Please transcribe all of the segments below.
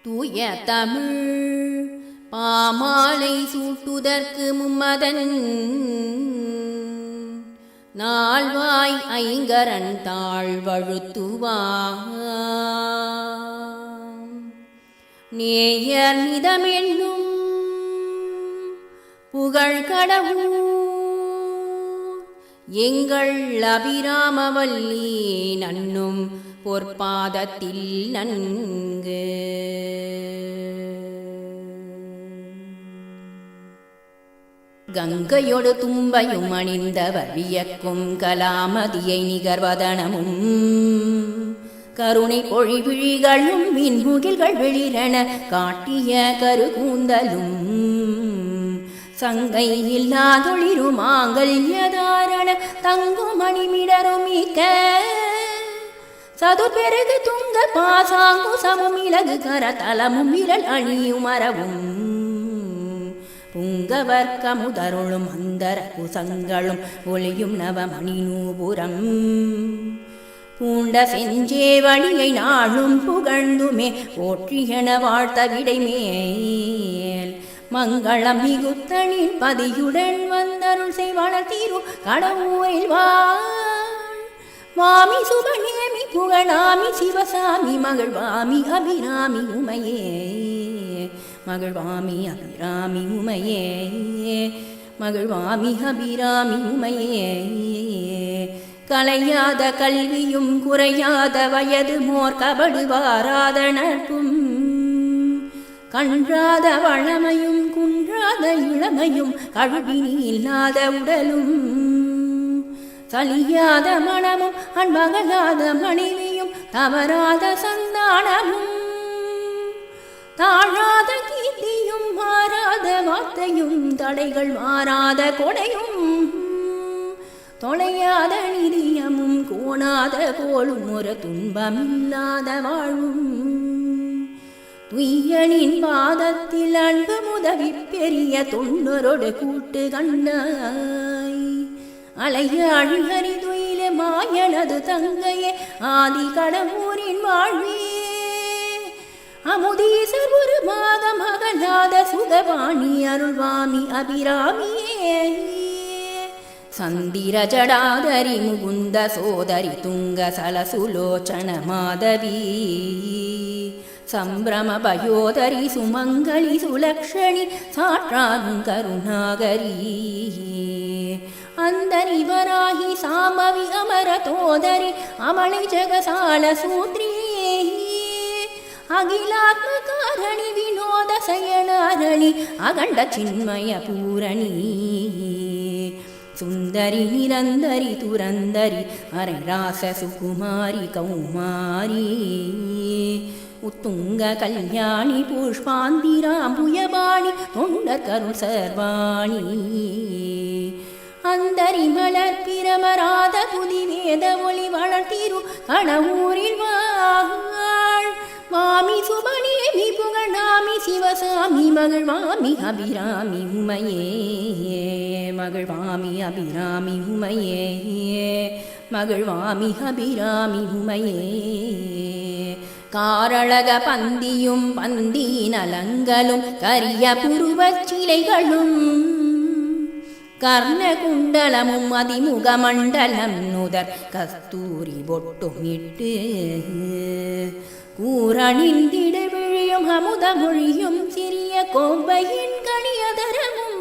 தூய தமிழ் பாமாலை சூட்டுதற்கு மும்மதன் நால்வாய் ஐங்கரன் தாழ்வழுத்துவான் நேயர் நிதமென்னும் புகழ் கடவுள் எங்கள் அபிராமவல்லி நன்னும் பொற்பாதத்தில் நன்கு கங்கையொடு தும்பையும் அணிந்தவர் வியக்கும் கலாமதியை நிகர்வதனமும் கருணை பொழிவிழிகளும் மின்முகில்கள் வெளிரென காட்டிய கருகூந்தலும் சங்கை இல்லாதொளிரும் மாங்கல்யதாரண தங்கும் மணிமிடரும் மிக்க சதுர்பெருகு துங்க பாசாங்குசமும் இலகு கரதலமும் விரல் அணியும் மரவும் புங்கவர்க்கமுதருளும் அந்தர குசங்களும் ஒளியும் நவமணி நூபுரம் பூண்ட செஞ்சேவடியை நாளும் புகழ்ந்துமே போற்றியன வாழ்த்த விடைமேல் மங்களம் மிகுத்தனின் பதியுடன் வந்தருள் செய்வாளர் தீரு கடவுரில் வாமி சுபநேமி புகழாமி சிவசாமி மகிழ்வாமி அபிராமி உமையே மகிழ்வாமி அபிராமி உமையே மகிழ்வாமி அபிராமி உமையே கலையாத கல்வியும் குறையாத வயது மோர் கபடு வாராத நட்பும் கன்றாத வளமையும் குன்றாத இளமையும் கழுவினி இல்லாத உடலும் சலியாத மனமும் அன்பகலாத மனைவியும் தவறாத சந்தானமும் தாழாத கீர்த்தியும் மாறாத வார்த்தையும் தடைகள் மாறாத கொடையும் தொலையாத நிதியமும் கோணாத கோளும் ஒரு துன்பமில்லாத வாழும் துய்யனின் பாதத்தில் அன்பு முதவி பெரிய தொண்டரோடு கூட்டு கண்ணாய் அலைய அழிகறி துயில மாயனது தங்கையே ஆதி கடவுரின் வாழ்வே அமுதீசர் ஒரு மாதம் அகலாத சுகவாணி அருள்வாமி அபிராமியே சந்திர ஜடாதரி முகுந்த சோதரி துங்க சலசுலோச்சன மாதவி சம்பிரம பயோதரி சுமங்கலி சுலக்ஷணி சாற்றாரும் கருணாகரி அந்தரி வராகி சாமவி அமர தோதரி அமளை ஜகசால சூத்ரியே அகிலாத்மகாரணி வினோத சயனாரணி அகண்ட சின்மய பூரணி சுந்தரி நிரந்தரி துரந்தரி அரைராச சுகுமாரி கௌமாரி உத்துங்க கல்யாணி புஷ்பாந்திராம்புயபாணி தொண்டர் கருள் சர்வாணி அந்தரி மலர் பிரமராத புதி வேத ஒளி வளர்த்திரு கடவுரில் வாழ் வாமி சுபநேமி புகழாமி சிவசாமி மகிழ்வாமி அபிராமி உமையே மகிழ்வாமி அபிராமி உமையே மகிழ்வாமி அபிராமி உமையே காரழக பந்தியும் பந்தீனலங்களும் கரிய புருவச் சிலைகளும் கர்ணகுண்டலமும் அதிமுகமண்டலம் நுதர் கஸ்தூரி பொட்டுமிட்டு கூரணிந்திட விழியும் அமுதமொழியும் சிறிய கோம்பையின் கணியதரமும்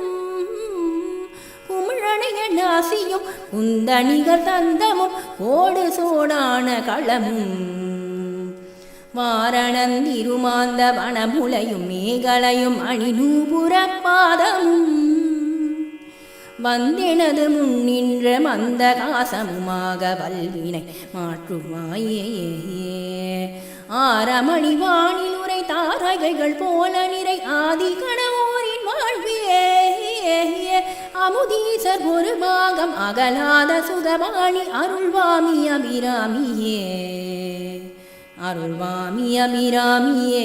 குமிழனைய நாசியும் குந்தணிகர் தந்தமும் கோடு சோடான களமும் வாரணந்திருமாந்த வனமுலையும் மேகலையும் அணிநூபுர பாதமும் வந்தெனது முன்னின்ற மந்த காசமுமாக வல்வினை மாற்றுமாயே ஆரமணி வானில் உரை தாரகைகள் போல நிறை ஆதி கடவுரின் வாழ்வே அமுதீசர் ஒரு பாகம் அகலாத சுகவாணி அருள்வாமி அபிராமியே அருள்வாமி அபிராமியே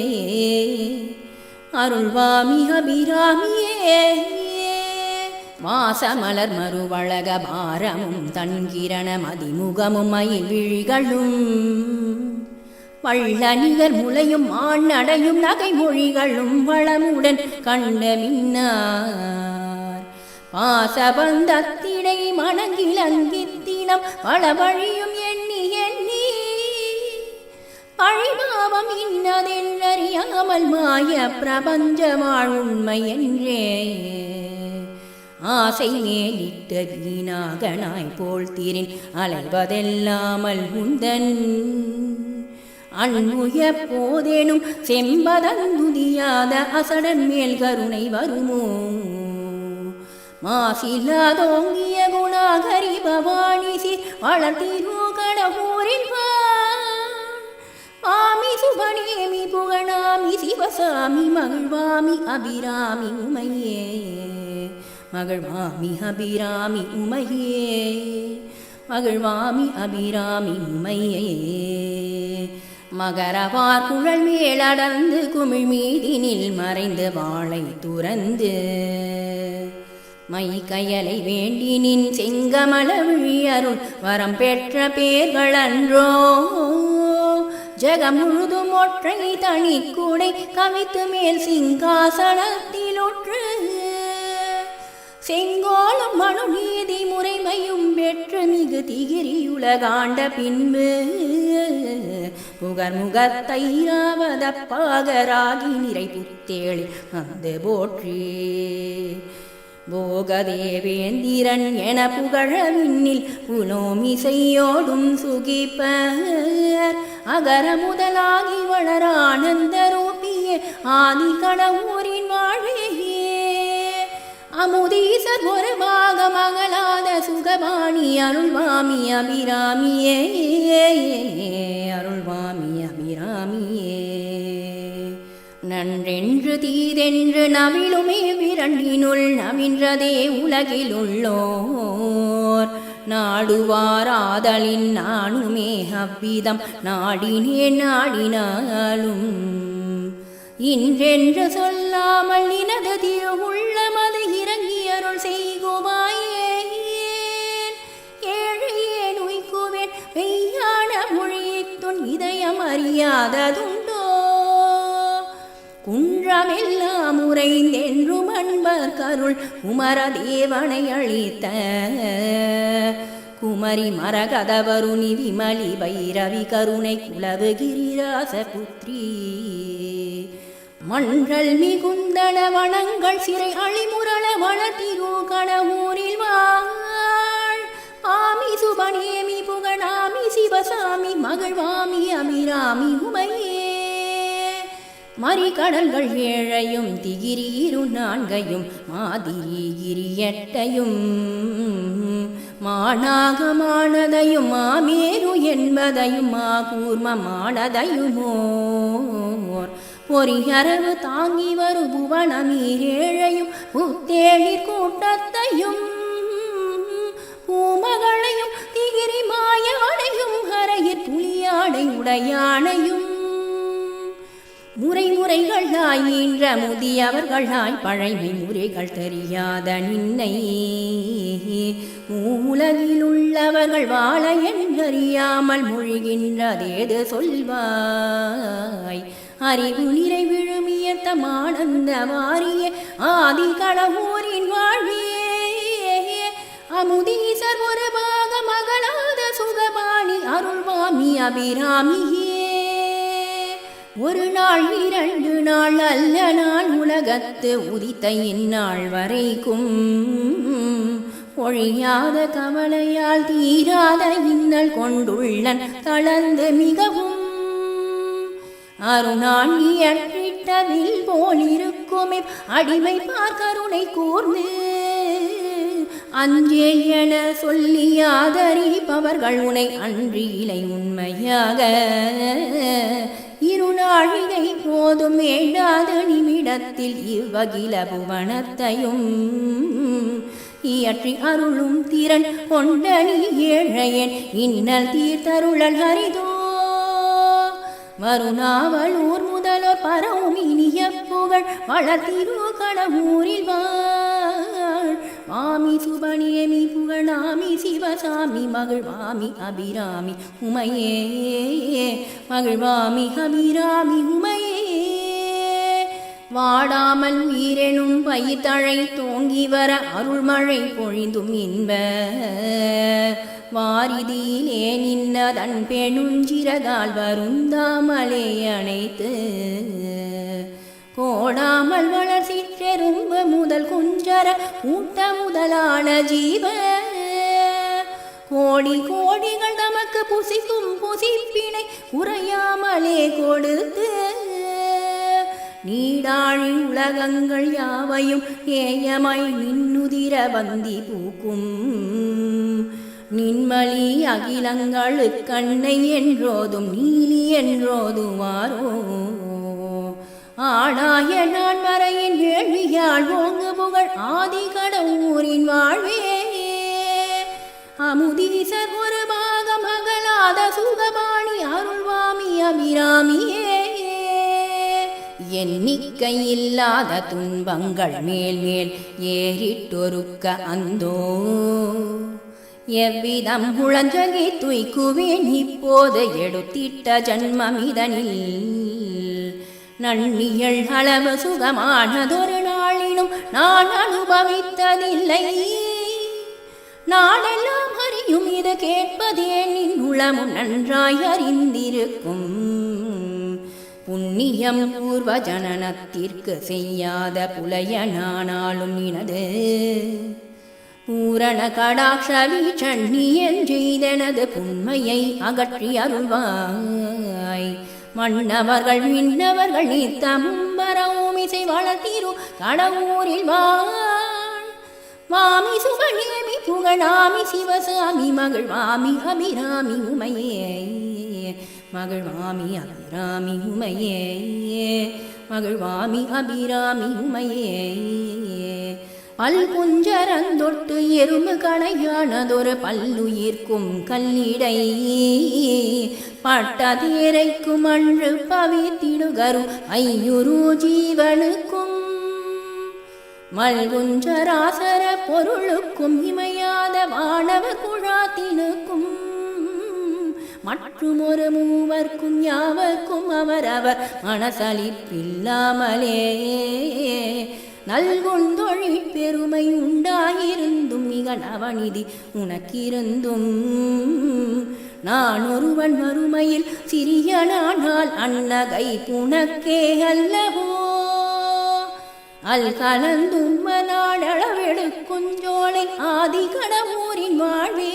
அருள்வாமி அபிராமியே வாசமலர் மறுவழக பாரமும் தன்கிரண மதிமுகமும் மயில் விழிகளும் வள்ள நிகர் முளையும் மானடையும் நகை மொழிகளும் வளமுடன் கண்ட மின்னார் பாசபந்தத்திடை மணங்கிலங்கித்தினம் வளவழியும் எண்ணி எண்ணி பழிபாவம் இன்னதென்றறியாமல் மாய பிரபஞ்ச வாழ்வுண்மை என்றே ஆசை மேலிட்ட வீணாகனாய் போல் திரின் அலைவதெல்லாமல் உந்தன் அன்முய போதேனும் செம்பதந்துதியாத அசடன் மேல் கருணை வருமோ மாசில்லாதோங்கிய குணாகரி பவானிசி வளர்த்திரோ கடவுரின் ஆமி சுபனேமி புகழாமி சிவசாமி மகிழ்வாமி அபிராமி உமையே மகிழ்வாமி அபிராமி உமையே மகிழ்வாமி அபிராமி உமையே மகரவார் குழல் மேலடர்ந்து குமிழ் மீதினில் மறைந்து வாளை துறந்து மை கயலை வேண்டினின் செங்கமல விழியருள் வரம் பெற்ற பேர்கள் அன்றோ ஜெகம் முழுதும் ஒற்றை தனி கூடை கவித்து மேல் சிங்காசனத்தில் ஒற்று செங்கோலும் மனு நீதி முறைமையும் பெற்று மிகு திகிரியுலகாண்ட பின்பு புகர் முகத்தைராவத பாகராகி நிறை புத்தேளி வந்து போற்றி போகதேவேந்திரன் என புகழ விண்ணில் புலோமிசையோடும் சுகிப்பர் அகர முதலாகி வளர ஆனந்த ரூபியே ஆதி கடவுரின் வாழ்வே அமுதீசர் ஒரு பாகமகளாத சுகபாணி அருள்வாமி அபிராமியே அருள்வாமி அபிராமியே நன்றென்று தீதென்று நவிலுமே விரண்டினுள் நவின்றதே உலகிலுள்ளோர் நாடுவாராதலின் நானுமே அவ்விதம் நாடினே நாடினாலும் இன்றென்று சொல்லாமல் நினது திருவுள்ளமது இறங்கி அருள் செய்குவாயேன் ஏழையேன் உய்குவேன் மெய்யான மொழித்துன் இதயம் அறியாததுண்டோ குன்றமெல்லாம் உறைந்தென்றும் அன்பர் கருள் குமரதேவனை அளித்த குமரி மரகதவருணி விமலி பைரவி கருணை குலவு கிரிராச புத்ரி மன்றல் மிகுந்தன வனங்கள் சிறை அழிமுரள வளர்த்திரோ கடவுரில் வாழ் ஆமி சுபனேமி புகழாமி சிவசாமி மகிழ்வாமி அபிராமி உமையே மறிகடல்கள் ஏழையும் திகிரி இரு நான்கையும் மாதிரி கிரியட்டையும் மானாகமானதையும் மாமேரு என்பதையும் கூர்மமானதையுமோர் பொறியரவு தாங்கி வரு புவனமீரேழையும் புத்தேளிர் கூட்டத்தையும் பூமகளையும் திகிரி மாயானையும் ஹரையிற் புலியாடை உடையானையும் முறைமுறைகளாய் ஈன்ற முதியவர்களாய் பழைமை முறைகள் தெரியாத நின்னை உலகில் உள்ளவர்கள் வாழ என்றறியாமல் மொழிகின்றதேது சொல்வாய் அறிவு நிறை விழுமியத்தமானந்த வாரிய ஆதி கடவுரின் வாழ்வியே அமுதீசர் ஒரு பாக மகளாத சுகபாணி அருள்வாமி அபிராமியே ஒரு நாள் இரண்டு நாள் அல்ல நாள் உலகத்து உதித்த இந்நாள் வரைக்கும் ஒழியாத கவலையால் தீராத இன்னல் கொண்டுள்ளன் தளர்ந்து மிகவும் அருணான் இயற்றிட்டவில் போலிருக்குமே அடிமை பார்க்கருணை கூர்ந்து அஞ்சேல் என சொல்லி ஆதரிப்பவர்கள் உனை அன்றி இலை உண்மையாக இருநாழிகை போதும் வேண்டாத நிமிடத்தில் இவ்வகில புவனத்தையும் இயற்றி அருளும் திறன் கொண்ட நீ ஏழையன் இன்னல் தீர்த்தருளல் ஹரிதோ வருணாவளூர் முதல்வர் பரவும் இனிய புகழ் வளர்த்திரு கடவுரில் வாழ் மகள் வாமி சுபணியமி புகழாமி சிவசாமி மகள் வாமி அபிராமி உமையே மகள் வாமி அபிராமி உமையே வாடாமல் உயிரெனும் பயிர்தழை தோங்கி வர அருள்மழை பொழிந்தும் இன்ப வாரிதியிலே நின்னதன் பெணுஞ்சிறகால் வருந்தாமலே அணைத்து கோடாமல் வளர் சிற்றெரும்பு முதல் குஞ்சர ஊட்ட முதலான ஜீவ கோடி கோடிகள் தமக்கு புசிக்கும் புசிப்பினை குறையாமலே கொடுத்து நீடாழி உலகங்கள் யாவையும் ஏயமாய் நின்னுதிர வந்தி பூக்கும் நின்மலி அகிலங்களுக்கண்ணை என்றோதும் நீலி என்றோதுவாரோ ஆடாய நான் வரையின் வேள்வியால் ஓங்கு புகழ் ஆதி கடவுரின் வாழ்வே அமுதீசர் ஒரு பாகம் அகலாத சுகபாணி அருள்வாமி அபிராமியே எண்ணிக்கையில்லாத துன்பங்கள் மேல் மேல் ஏறிட்டொருக்க அந்தோ எவ்விதம் முழஞ்சகி துய்க்குவேன் இப்போது எடுத்திட்ட ஜன்மமிதனில் நன்னியல் அளவு சுகமானதொரு நாளினும் நான் அனுபவித்ததில்லை நாளெல்லாம் அறியும் இது கேட்பதே நின் உளமும் நன்றாய் அறிந்திருக்கும் புண்ணியம் பூர்வ ஜனனத்திற்கு செய்யாத புலைய நானாலும் நினது பூரண கடாட்ச வீச்சண்ணி என்றெய்தனது புண்மையை அகற்றி அருள்வாய் மன்னவர்கள் விண்ணவர்கள் நித்தமும் வரவும் இசை வளர்த்திரு கடவுரில் வாமி சுகநேமி புகழாமி சிவசாமி மகள் வாமி அபிராமி உமையே மகள் வாமி அபிராமி உமையே மகள் வாமி அபிராமி உமையே பல்குஞ்சரந்தொட்டு எறும்பு கணையானதொரு பல்லுயிர்க்கும் கல்லிடை பட்டதேரைக்கும் அன்று பவித்திடுகரு ஐயுரு ஜீவனுக்கும் மல்குஞ்சராசர பொருளுக்கும் இமையாத வானவர் குழாத்தினுக்கும் மற்றும் ஒரு மூவர்க்கும் யாவர்க்கும் அவரவர் மனசலிப்பில்லாமலே நல்கொண்டொழிற் பெருமை உண்டாயிருந்தும் மிக நவநிதி உனக்கிருந்தும் நான் ஒருவன் மறுமையில் சிறியனானால் அன்னகை புனக்கே அல்லவோ அல் கலந்தும் நாடளவெடுக்குஞ்சோலை ஆதி கடவுரின் வாழ்வே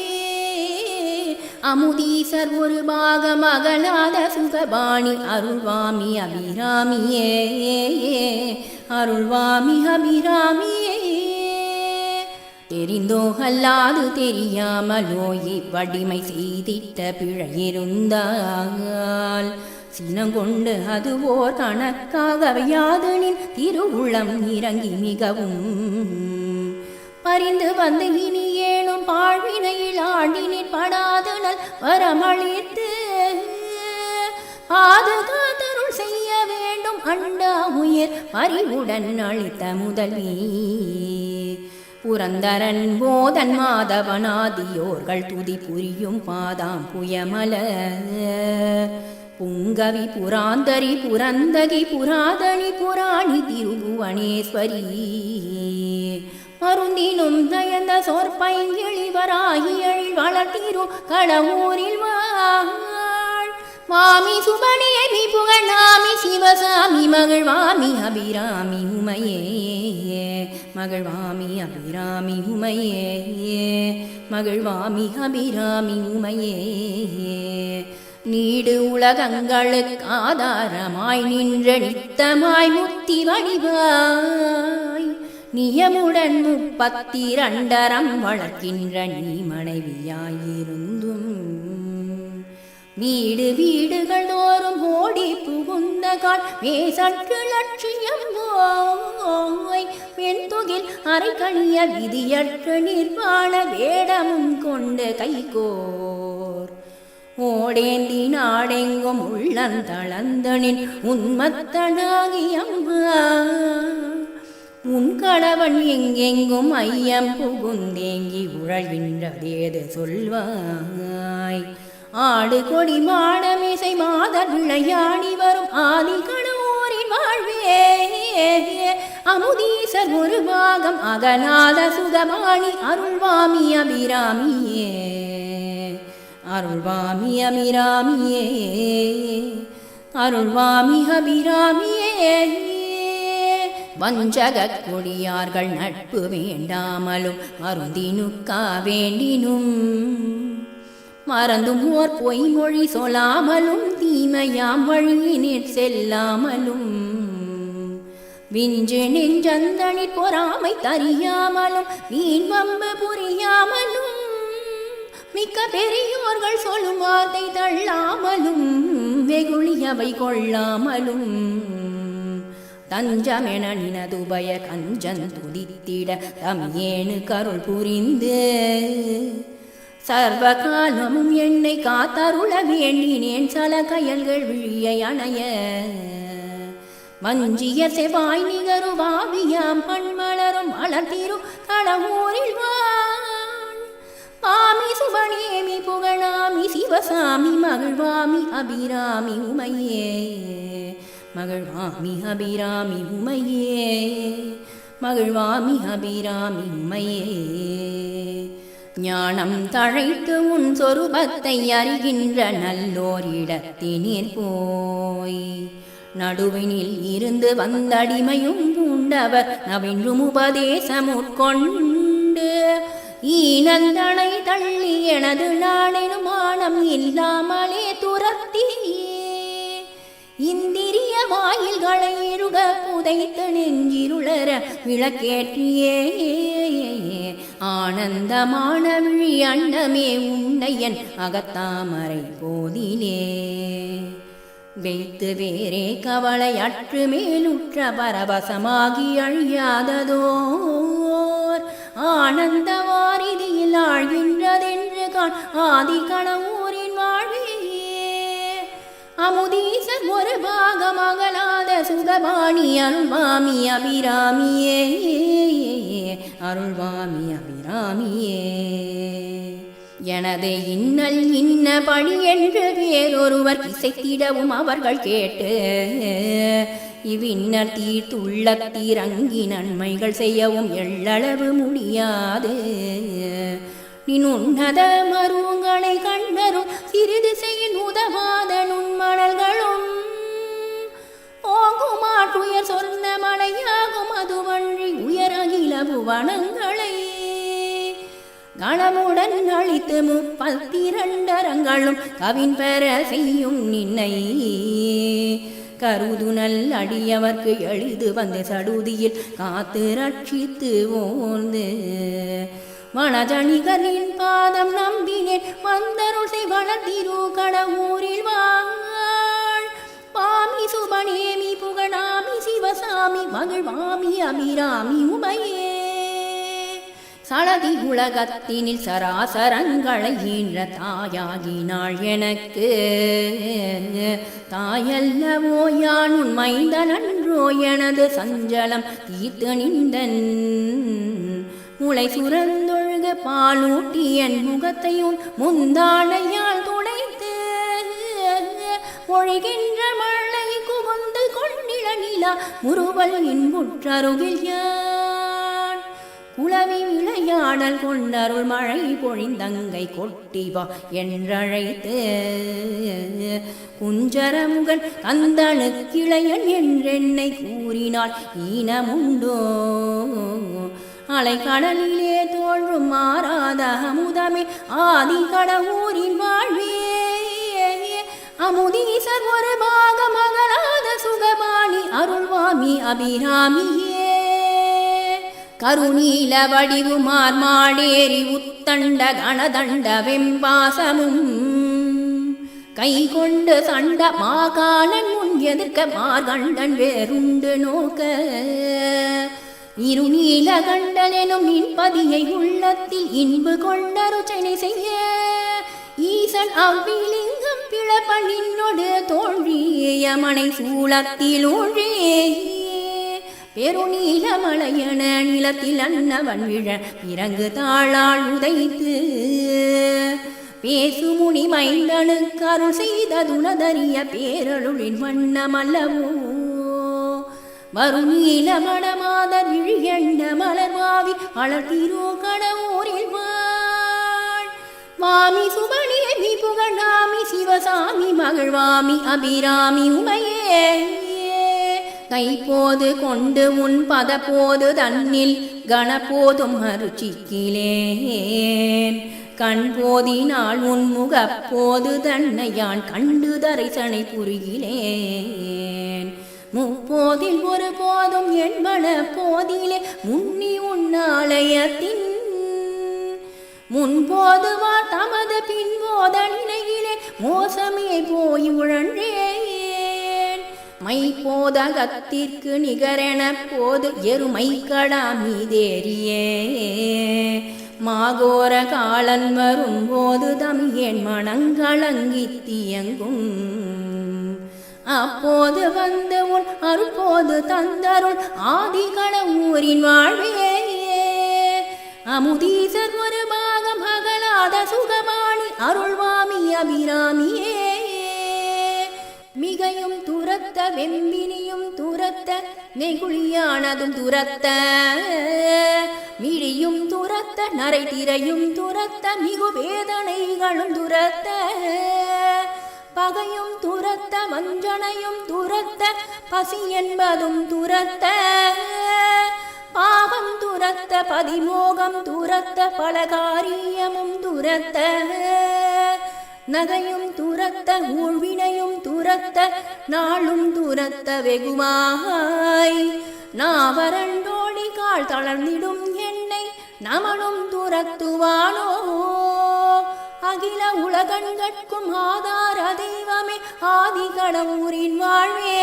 அமுதீசர் ஒரு பாகம் அகலாத சுகபாணி அருள்வாமி அபிராமியே அருள்வாமி அபிராமியே தெரிந்தோ அல்லாது தெரியாமலோ இவ்வடிமை செய்திட்ட பிழையிருந்தால் சினங்கொண்டு அதுவோர் கணக்காகவையாது நின் திருவுளம் இறங்கி மிகவும் பரிந்து வந்து இனி ஏனும் பாழ்வினையில் ஆண்டினில் படாது நல் வரமளித்து பாதுகாத்தருள் செய்ய வேண்டும் அண்டா உயிர் பறிவுடன் அளித்த முதல்வி புரந்தரன் போதன் மாதவனாதியோர்கள் துதி புரியும் பாதாம் புயமல புங்கவி புராந்தரி புரந்தகி புராதனி புராணி திருபுவனேஸ்வரி மருந்தினும் தயந்த சொற்பைங்கிழிவராகியழி வளர்த்திரு கடவுரில் வாமி சுபணியமி புகழாமி சிவசாமி மகள் வாமி அபிராமி உமையே மகள் வாமி அபிராமி உமையே மகள் வாமி அபிராமி உமையே நீடு உலகங்களுக்கு ஆதாரமாய் நின்ற நித்தமாய் முத்தி வடிவாய் நியமுடன் 32 வளர்க்கின்ற நீ மனைவியாயிருந்தும் வீடு வீடுகள் தோறும் ஓடி புகுந்த கால் மேசற்று லட்சியம் போய் பெண்தொகில் அரைக்கணிய விதியற்ற நிர்வாண வேடமும் கொண்டு கைகோர் ஓடேந்தி நாடெங்கும் உள்ளந்தளந்தனின் உன்மத்தனாகியம்மா உன் கணவன் எங்கெங்கும் ஐயம் புகுந்தேங்கி உழல்கின்றதேது சொல்வாய். ஆடு கொடி மாடமிசை மாதர் விளையாடி வரும் ஆதி கணவோரின் வாழ்வே அமுதீசர் ஒரு பாகம் அகநாத சுகபாணி அருள்வாமி அபிராமியே அருள்வாமி அபிராமியே அருள்வாமி அபிராமியே. வஞ்சகக் கொடியார்கள் நட்பு வேண்டாமலும் மருந்தினுக்கா வேண்டினும் மறந்தும் ஓர் பொய்மொழி சொல்லாமலும் தீமையாம் வழியினிற் செல்லாமலும் விஞ்சு நெஞ்சந்தனிற் பொறாமை தறியாமலும் வீண் வம்பு புரியாமலும் மிக்க பெரியோர்கள் சொல்லும் வார்த்தை தள்ளாமலும் வெகுளியவை கொள்ளாமலும் தஞ்சமென நினதுபய கஞ்சன் துதித்திட தமியேனு கருள் புரிந்து சர்வகாலமும் என்னை காத்தருள வேண்டினேன் சல கயல்கள் விழியை அணைய. வஞ்சிய செவாய் நிகருவாவியாம் பண்மலரும் வளர்த்திரு களமூரில் வான் பாமி சுபநேமி புகழாமி சிவசாமி மகிழ்வாமி அபிராமி உமையே மகிழ்வாமி அபிராமி உமையே மகிழ்வாமி அபிராமி உமையே. ஞானம் தழைத்து உன் சொரூபத்தை அறிகின்ற நல்லோர் இடத்தினீர் போய் நடுவினில் இருந்து வந்தடிமையும் பூண்டவர் நவின்றும் உபதேசமுட்கொண்டு ஈனந்தனை தள்ளி எனது நாளெனும் மானம் இல்லாமலே துரத்தி இந்திரிய வாயில்களை இருக புதைத்து நெஞ்சிருளர விளக்கேற்றியே ஆனந்தமான விழி அண்டமே உன்னையன் அகத்தாமரை போதிலே வைத்து வேறே கவலை அற்று மேலுற்ற பரவசமாகி அழியாததோர் ஆனந்த வாரிதியில் ஆழ்கின்றதென்று காண் ஆதி கணவூரின் வாழ்வே அமுதீசர் ஒரு பாகமகளாத சுகபாணி அருள்வாமி அபிராமியே அருள்வாமி அபிராமியே. எனது இன்னல் இன்ன பணி என்று வேறொருவர் இசைத்திடவும் அவர்கள் கேட்டு இவ்வின்னர் தீர்த்துள்ளத்திறங்கி நன்மைகள் செய்யவும் எள்ளளவு முடியாது. நின் உன்னத மருங்களை கண்டரும் சிறிது செய்யின் உதவாத நுண்மணல்களும் ஓங்குமாற்றுயர் சொன்ன மலையாகும் அதுவன்றி உயரகில புவனங்களை கணமுடன் அழித்து 32 அரங்களும் கவின் பெற செய்யும் நின்னை கருதுனல் அடியவர்க்கு எளிது வந்து சடுதியில் காத்து ரட்சித்து ஓர்ந்து வனஜனிகரின் பாதம் நம்பினேன் வந்தருள் செய்வளர்த்திரு கடவுரில் வாழ் பாமி சுபநேமி புகழாமி சிவசாமி மகிழ்வாமி அபிராமி உமையே. சலதி உலகத்தினில் சராசரங்களை ஈன்ற தாயாகினாள் எனக்கு தாயல்லவோ யான் உன் மைந்தனன்றோ எனது சஞ்சலம் தீர்த்து நின்றன் முளை சுரந்தொழுக பாலூட்டி என் முகத்தையும் முந்தானையால் துடைத்து ஒழிகின்ற மழை குவந்து கொண்டிட நிலா முறுவல் இன்புற்றருகில் யான் குளவி விளையாடல் கொண்டருள் மழை பொழிந்தங்கை கொட்டிவா என்றழைத்து குஞ்சரமுகன் கந்தனுக்கிளையன் என்றென்னை கூறினாள் ஈனமுண்டோ அலைக்கடலிலே தோன்றும் மாறாத அமுதமே ஆதி கடவுரின் வாழ்வே அமுதீசர் ஒரு பாகமகளாத சுகபாணி அருள்வாமி அபிராமியே. கருணீல வடிவுமார் மாடேறி உத்தண்ட கணதண்ட வெம்பாசமும் கை கொண்டு சண்ட மாகாணன் முன் எதிர்க்க மார்கண்டன் வேறுண்டு நோக்க இருநீல கண்டனெனும் நின்பதியை உள்ளத்தில் இன்பு கொண்டருச்சனை செய்ய ஈசன் அவ்விலிங்கம் பிளப்பனின்னொடு தோன்றிய மனை சூளத்தில் ஊன்றே பெருநீலமலையன நிலத்தில் அன்னவன் விழ இறங்கு தாளால் உதைத்து பேசுமுனி மைந்தனுக்கு அருள் செய்த துணதறிய பேரருளின் வண்ணமல்லவோ வருநீல மடமாத விழியண்ட மலர்வாவி அழகிரோ கடவுரில் வாழ் வாமி சுபணியமி புகழாமி சிவசாமி மகிழ்வாமி அபிராமி உமையே கைப்போது கொண்டு உன் பதப்போது தன்னில் கணப்போதும் அருச்சிக்கிலேன் கண் போதினால் உன் முகப்போது தன்னை யான் கண்டு தரிசனை புரிகிலேன் முப்போதில் ஒரு போதும் என்பன போதிலே முன்னி உன்னாலயத்தின் முன்போதுவா தமது பின்போத நிலையிலே மோசமே போய் உழன்றேன் மைப்போதகத்திற்கு நிகரென போது எருமை கடா மீதேறியே மாகோர காலன் வரும்போது தமியேன் மனங்களங்கித்தியங்கும் அப்போது வந்து உன் அருப்போது தந்தருள் ஆதிகண ஊரின் வாழ்வே அமுதீசர் ஒரு பாகம் அகலாத சுகமாணி அருள்வாமி அபிராமியே மிகையும் துரத்த வெம்பினியும் துரத்த நெகுழியானதும் துரத்த மிழியும் துரத்த நரை திரையும் துரத்த மிகு வேதனைகளும் துரத்த பகையும் துரத்த வஞ்சனையும் துரத்த பசி என்பதும் துரத்த பாவம் துரத்த பதிமோகம் துரத்த பலகாரியமும் துரத்த நகையும் துரத்த ஊழ்வினையும் துரத்த நாளும் துரத்த வெகுமாய் நாவரண்டோடி கால் தளர்ந்திடும் என்னை நமனும் துரத்துவானோ அகில உலகண்கட்கும் ஆதார தெய்வமே ஆதிகடவுரின் வாழ்வே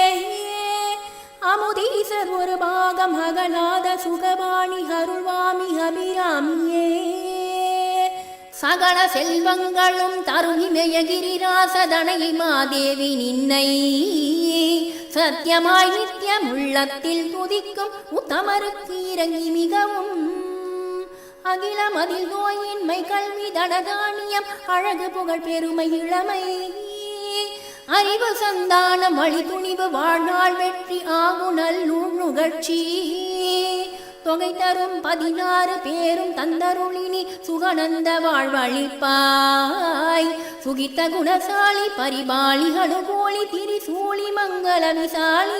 அமுதீசர் ஒரு பாகம் அகலாத சுகபாணி அருள்வாமி அபிராமியே சகல செல்வங்களும் தருகிமய கிரிராசதனை மாதேவி நின்னை சத்தியமாய் நித்தியம் உள்ளத்தில் துதிக்கும் உத்தமருக்கு இறங்கி மிகவும் அகிலமதில் நோயின்மை கல்வி தனதானியம் அழகு புகழ் பெருமை இளமை அறிவு சந்தானம் வழி துணிவு வாழ்நாள் வெற்றி ஆகுணல் நுகழ்ச்சி தொகை தரும் 16 பேரும் தந்தருளினி சுகநந்த வாழ்வழிப்பாய் சுகித்த குணசாலி பரிபாலிகளு கோழி திரிசூலி மங்கள விசாலி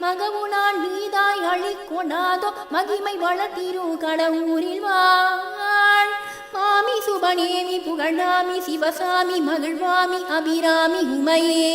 மகவுனான் நீதாய் அழிக்கொண்டாதோ மகிமை வளர்த்திரு கடவுரில் வாழ் மாமி சுபநேமி புகழாமி சிவசாமி மகிழ்வாமி அபிராமி உமையே